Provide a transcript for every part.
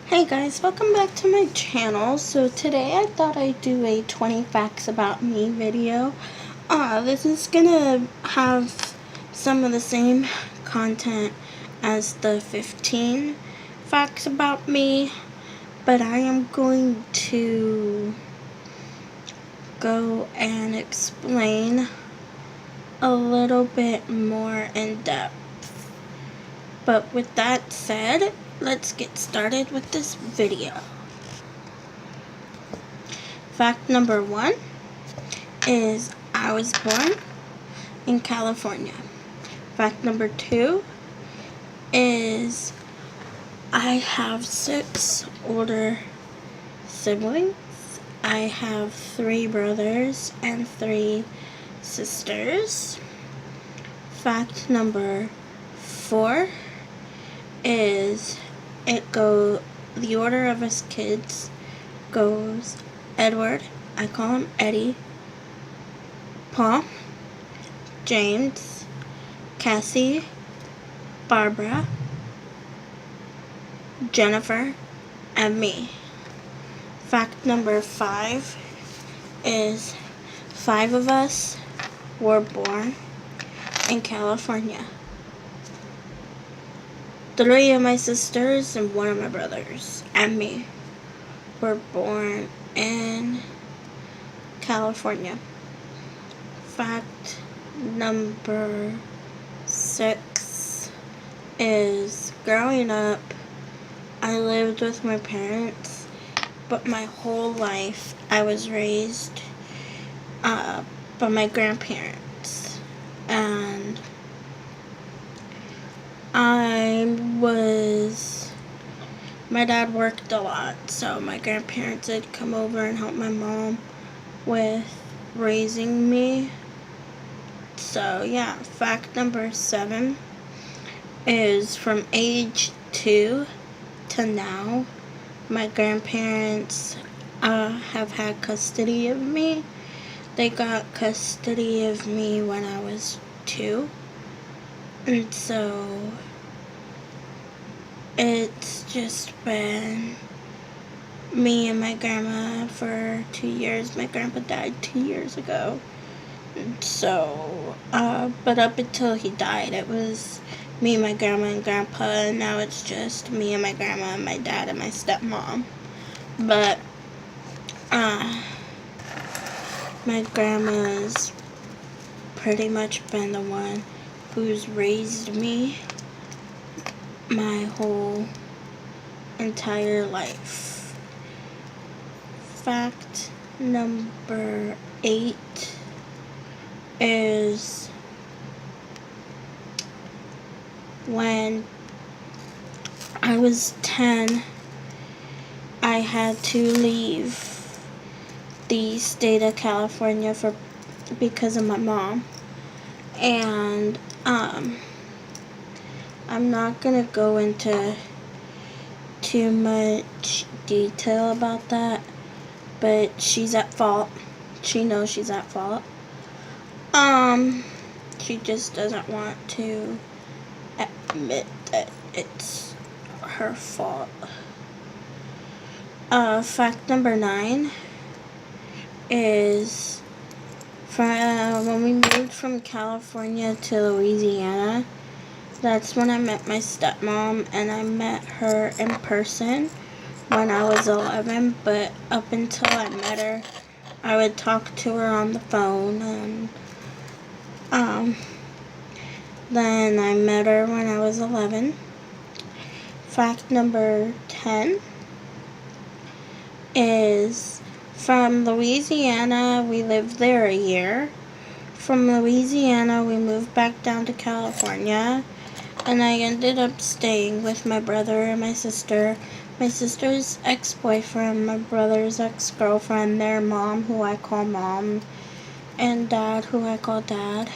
Hey guys, welcome back to my channel. So today I thought I'd do a 20 facts about me video. This is gonna have some of the same content as the 15 facts about me, but I am going to go and explain a little bit more in depth. But with that said, let's get started with this video. Fact number 1 is I was born in California. Fact number 2 is I have 6 older siblings. I have 3 brothers and 3 sisters. Fact number 4 is the order of us kids goes Edward, I call him Eddie, Paul, James, Cassie, Barbara, Jennifer, and me. Fact number 5 is 5 of us were born in California. 3 of my sisters and 1 of my brothers and me were born in California. Fact number 6 is growing up, I lived with my parents, but my whole life I was raised by my grandparents, and my dad worked a lot, so my grandparents would come over and help my mom with raising me. So yeah, fact number 7 is from age 2 to now, my grandparents have had custody of me. They got custody of me when I was 2, and so it's just been me and my grandma for 2 years. My grandpa died 2 years ago. So, but up until he died, it was me, my grandma, and grandpa, and now it's just me and my grandma and my dad and my stepmom. But, my grandma's pretty much been the one who's raised me my whole entire life. Fact number 8 is when I was 10, I had to leave the state of California because of my mom. And I'm not gonna go into too much detail about that, but she's at fault. She knows she's at fault. She just doesn't want to admit that it's her fault. Fact number 9 is when we moved from California to Louisiana, that's when I met my stepmom, and I met her in person when I was 11, but up until I met her, I would talk to her on the phone, and then I met her when I was 11. Fact number 10 is from Louisiana, we lived there a year. From Louisiana, we moved back down to California, and I ended up staying with my brother and my sister, my sister's ex-boyfriend, my brother's ex-girlfriend, their mom, who I call mom, and dad, who I call dad.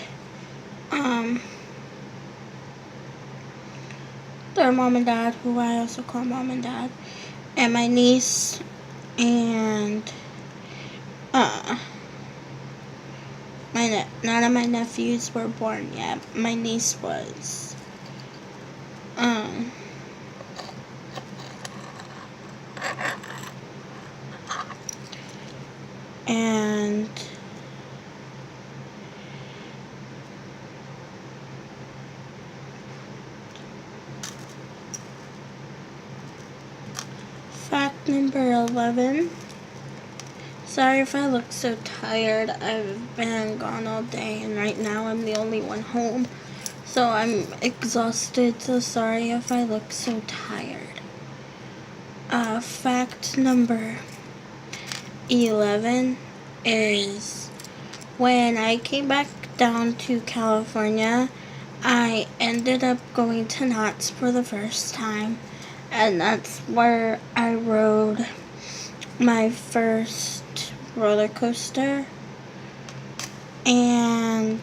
Their mom and dad, who I also call mom and dad, and my niece, and none of my nephews were born yet. My niece was. Fact number 11. Sorry if I look so tired. I've been gone all day and right now I'm the only one home. So I'm exhausted, so sorry if I look so tired. Fact number 11 is when I came back down to California, I ended up going to Knott's for the first time, and that's where I rode my first roller coaster. And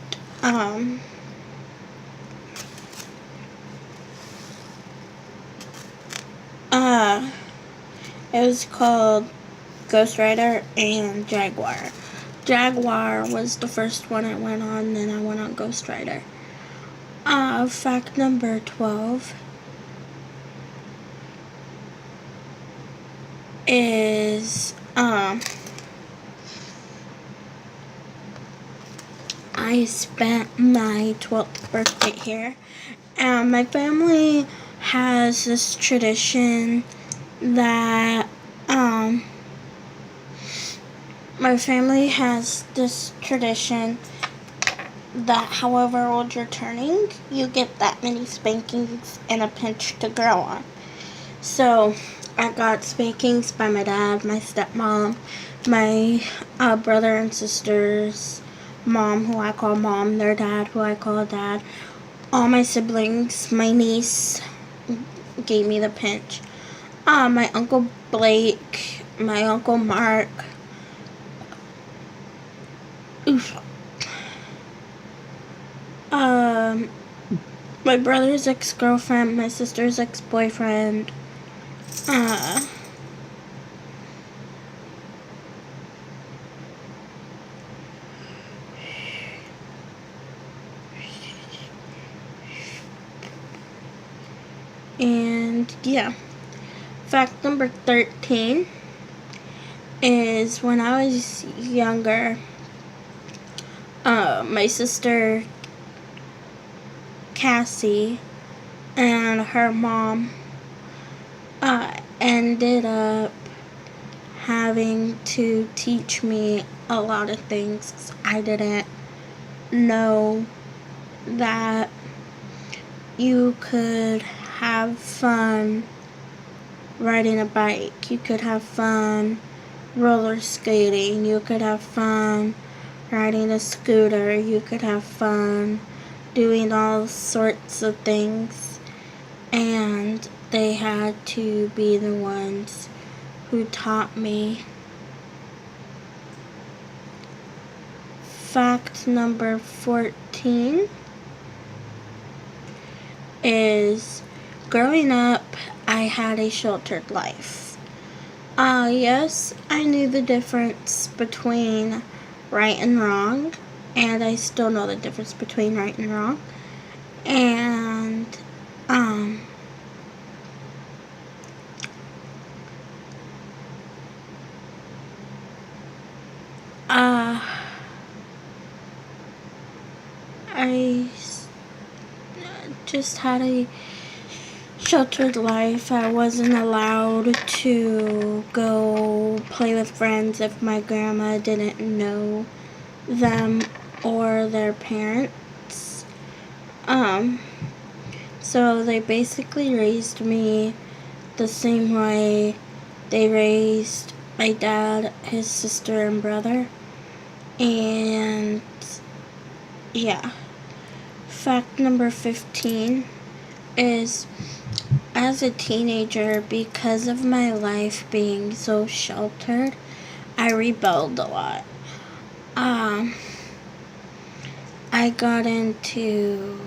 it was called Ghost Rider and Jaguar. Jaguar was the first one I went on, then I went on Ghost Rider. Fact number 12 is I spent my 12th birthday here. My family has this tradition that however old you're turning, you get that many spankings and a pinch to grow on. So I got spankings by my dad, my stepmom, my brother and sister's mom, who I call mom, their dad, who I call dad, all my siblings, my niece gave me the pinch. My Uncle Blake, my Uncle Mark, my brother's ex-girlfriend, my sister's ex-boyfriend, and yeah. Fact number 13 is when I was younger, my sister Cassie and her mom ended up having to teach me a lot of things. I didn't know that you could have fun riding a bike, you could have fun roller skating, you could have fun riding a scooter, you could have fun doing all sorts of things, and they had to be the ones who taught me. Fact number 14 is growing up, I had a sheltered life. Yes, I knew the difference between right and wrong, and I still know the difference between right and wrong. And I just had a sheltered life. I wasn't allowed to go play with friends if my grandma didn't know them or their parents. So they basically raised me the same way they raised my dad, his sister, and brother. And yeah. Fact number 15 is, as a teenager, because of my life being so sheltered, I rebelled a lot. I got into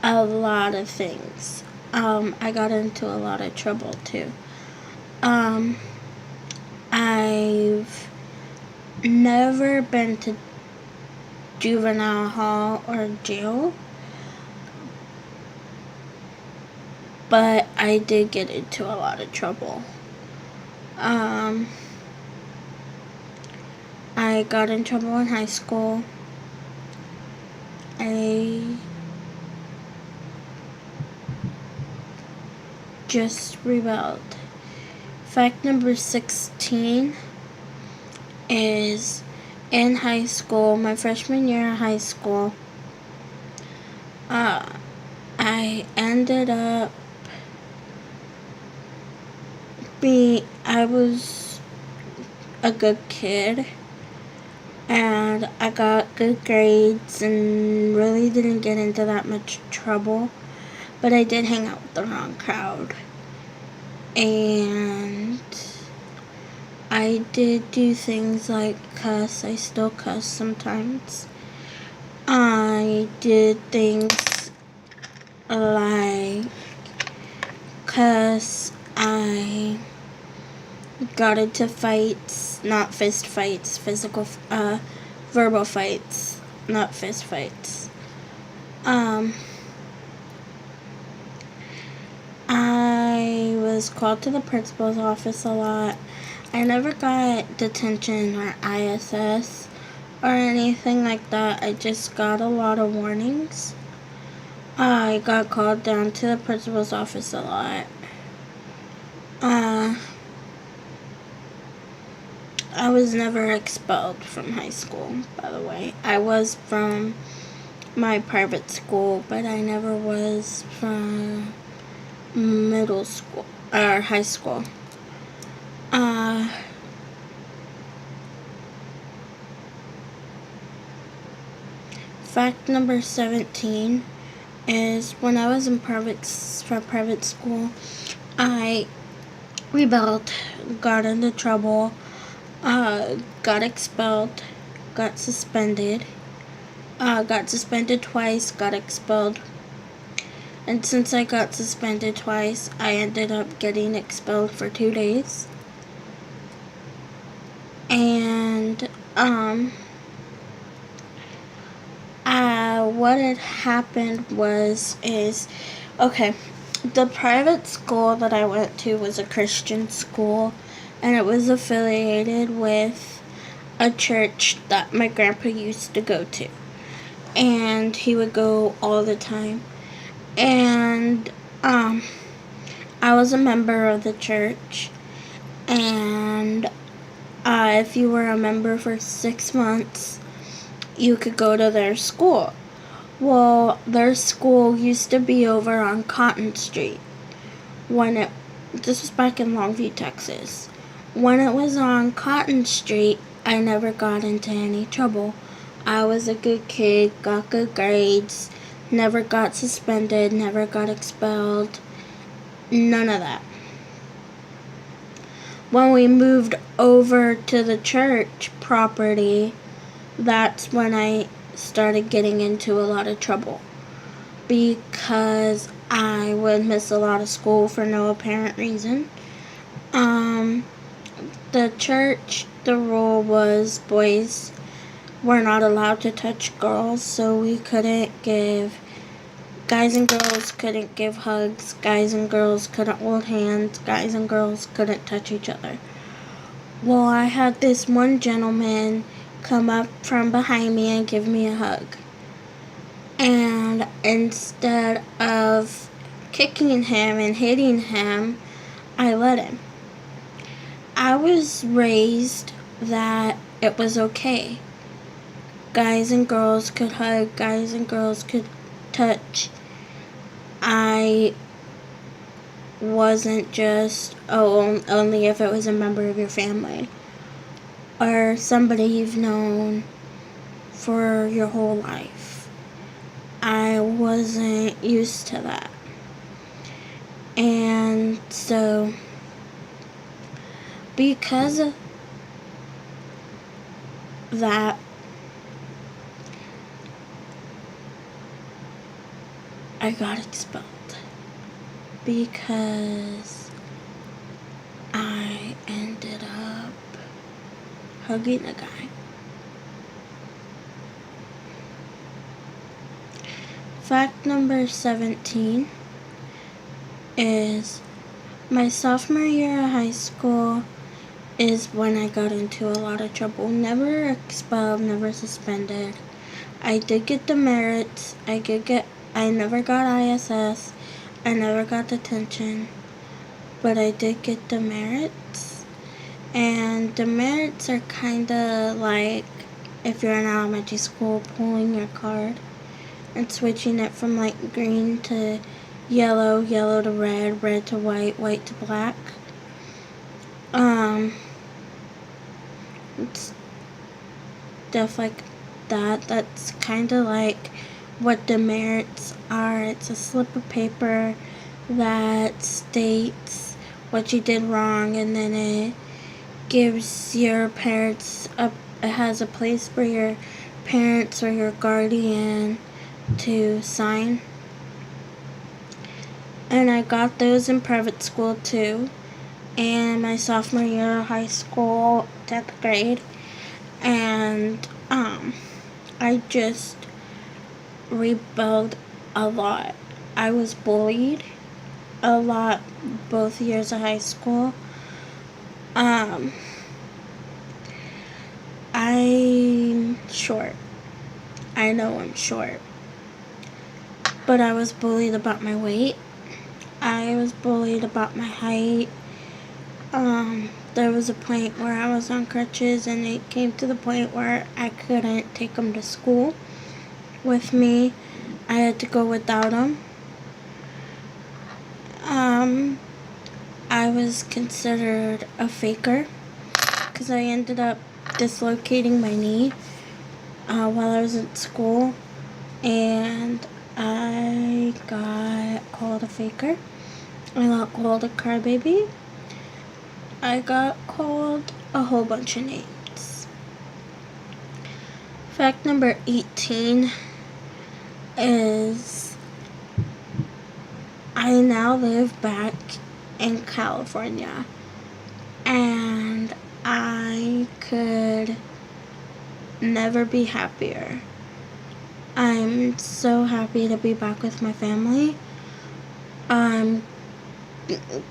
a lot of things. I got into a lot of trouble too. I've never been to juvenile hall or jail, but I did get into a lot of trouble. I got in trouble in high school. I just rebelled. Fact number 16 is in high school, my freshman year of high school, I ended up I was a good kid, and I got good grades and really didn't get into that much trouble, but I did hang out with the wrong crowd. And I did do things like cuss. I still cuss sometimes. I did things like cuss. I got into fights, not fist fights, verbal fights, not fist fights. I was called to the principal's office a lot. I never got detention or ISS or anything like that. I just got a lot of warnings. I got called down to the principal's office a lot. I was never expelled from high school, by the way. I was from my private school, but I never was from middle school or high school. Fact number 17 is when I was in private school, I rebelled, got into trouble, got expelled, got suspended, twice, got expelled. And since I got suspended twice, I ended up getting expelled for 2 days. And what had happened okay, the private school that I went to was a Christian school, and it was affiliated with a church that my grandpa used to go to, and he would go all the time. And I was a member of the church, and if you were a member for 6 months, you could go to their school. Well, their school used to be over on Cotton Street. This was back in Longview, Texas. When it was on Cotton Street, I never got into any trouble. I was a good kid, got good grades, never got suspended, never got expelled, none of that. When we moved over to the church property, that's when I started getting into a lot of trouble, because I would miss a lot of school for no apparent reason. The church, the rule was boys were not allowed to touch girls, so guys and girls couldn't give hugs, guys and girls couldn't hold hands, guys and girls couldn't touch each other. Well, I had this one gentleman come up from behind me and give me a hug. And instead of kicking him and hitting him, I let him. I was raised that it was okay. Guys and girls could hug, guys and girls could touch. I wasn't just, only if it was a member of your family or somebody you've known for your whole life. I wasn't used to that. And so, because of that, I got expelled because I ended up hugging a guy. Fact number 17 is my sophomore year of high school is when I got into a lot of trouble. Never expelled, never suspended. I did get demerits. I never got ISS. I never got detention. but I did get demerits. And demerits are kind of like if you're in elementary school pulling your card and switching it from like green to yellow, yellow to red, red to white, white to black. It's stuff like that. That's kind of like what demerits are. It's a slip of paper that states what you did wrong, and then it gives your parents it has a place for your parents or your guardian to sign. And I got those in private school too, and my sophomore year of high school, 10th grade. And I just rebelled a lot. I was bullied a lot both years of high school. I'm short. I know I'm short. But I was bullied about my weight. I was bullied about my height. There was a point where I was on crutches, and it came to the point where I couldn't take them to school with me. I had to go without them. I was considered a faker because I ended up dislocating my knee while I was at school, and I got called a faker. I got called a crybaby. I got called a whole bunch of names. Fact number 18 is I now live back in California, and I could never be happier. I'm so happy to be back with my family.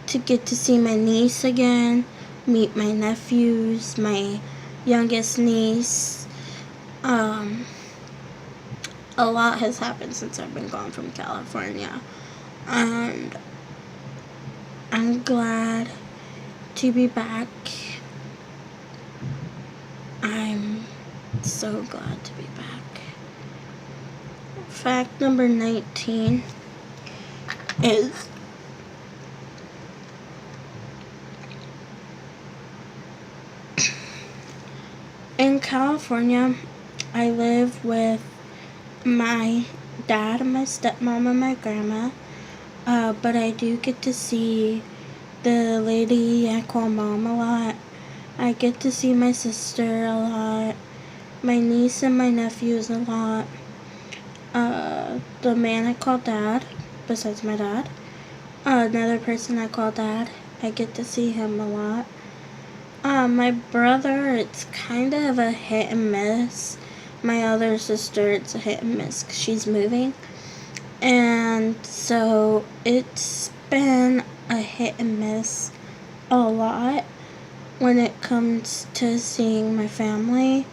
To get to see my niece again, meet my nephews, my youngest niece. A lot has happened since I've been gone from California, and I'm glad to be back. I'm so glad to be back. Fact number 19 is in California, I live with my dad and my stepmom and my grandma, but I do get to see the lady I call mom a lot. I get to see my sister a lot, my niece and my nephews a lot, the man I call dad, besides my dad, another person I call dad, I get to see him a lot. My brother, it's kind of a hit and miss. My other sister, it's a hit and miss because she's moving. And so it's been a hit and miss a lot when it comes to seeing my family.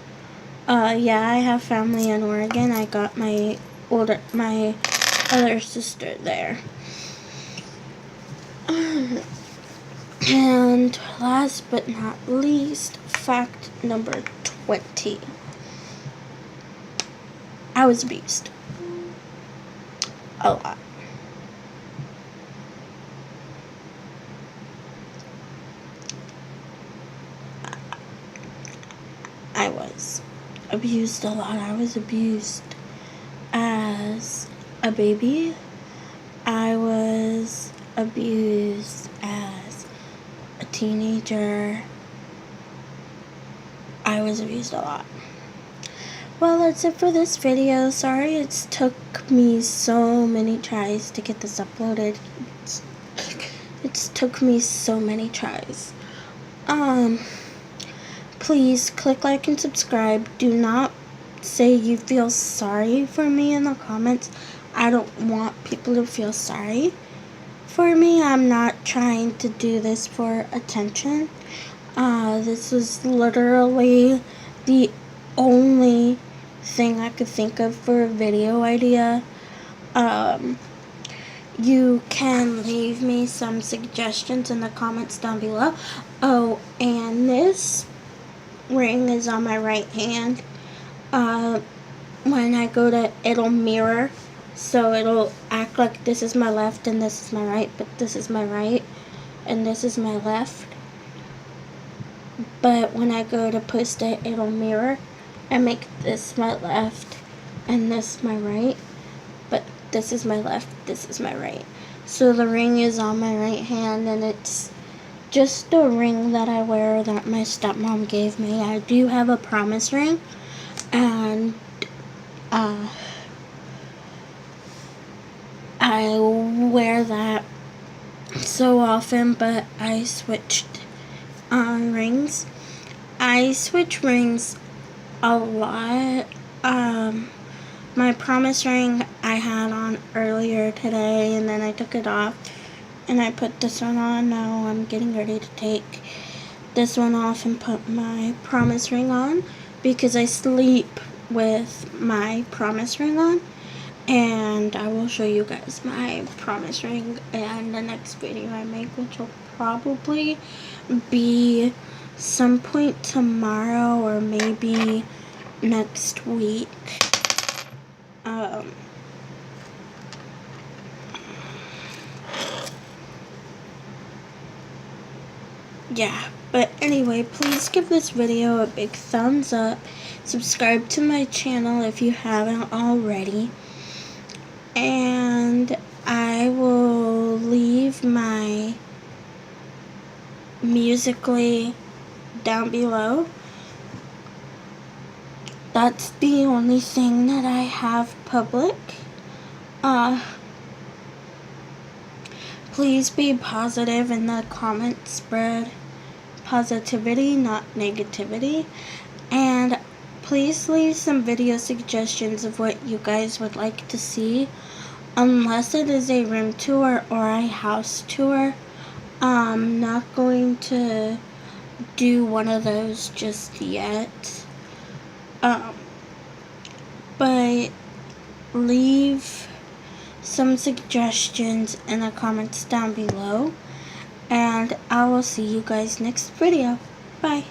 Yeah, I have family in Oregon. I got my other sister there. And last but not least, fact number 20. I was abused. A lot. I was abused a lot. I was abused as a baby. I was abused as a teenager. I was abused a lot. Well, that's it for this video. Sorry it took me so many tries to get this uploaded. It's took me so many tries. Please click like and subscribe. Do not say you feel sorry for me in the comments. I don't want people to feel sorry for me. I'm not trying to do this for attention. This was literally the only thing I could think of for a video idea. you can leave me some suggestions in the comments down below. Oh, and this ring is on my right hand. When I go to, it'll mirror, so it'll act like this is my left and this is my right, but this is my right and this is my left. But when I go to post it, it'll mirror and make this my left and this my right, but this is my left, this is my right. So the ring is on my right hand, and it's just a ring that I wear that my stepmom gave me. I do have a promise ring, and I wear that so often, but I switched rings. I switch rings a lot. My promise ring I had on earlier today, and then I took it off and I put this one on. Now I'm getting ready to take this one off and put my promise ring on, because I sleep with my promise ring on. And I will show you guys my promise ring in the next video I make, which will probably be some point tomorrow or maybe next week. Yeah, but anyway, please give this video a big thumbs up. Subscribe to my channel if you haven't already. And I will leave my Musical.ly down below. That's the only thing that I have public. Please be positive in the comments. Spread positivity, not negativity. And please leave some video suggestions of what you guys would like to see. Unless it is a room tour or a house tour, I'm not going to do one of those just yet. But leave some suggestions in the comments down below, and I will see you guys next video. Bye.